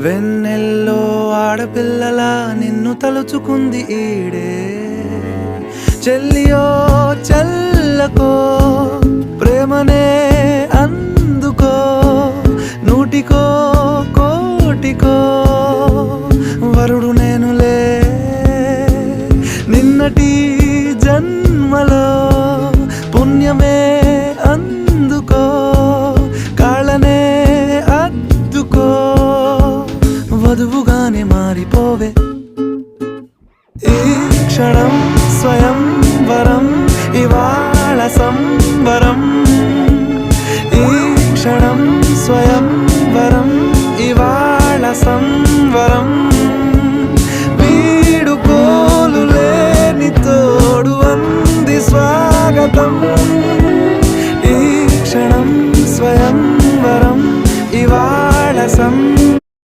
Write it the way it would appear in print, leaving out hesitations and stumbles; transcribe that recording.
వెన్నెల్లో ఆడపిల్లలా నిన్ను తలుచుకుంది ఈడే చెల్లియో చెల్లకో ప్రేమనే అందుకో నూటికో కోటికో వరుడు నేనులే నిన్నటి జన్మలో పుణ్యమే అందుకో కాళ్ళనే అద్దుకో వధువుగానే మారిపోవే ఈ క్షణం స్వయం వరం ఇవాళ సంబరం ఈ క్షణం స్వయం వరం ఇవాళ సంవరం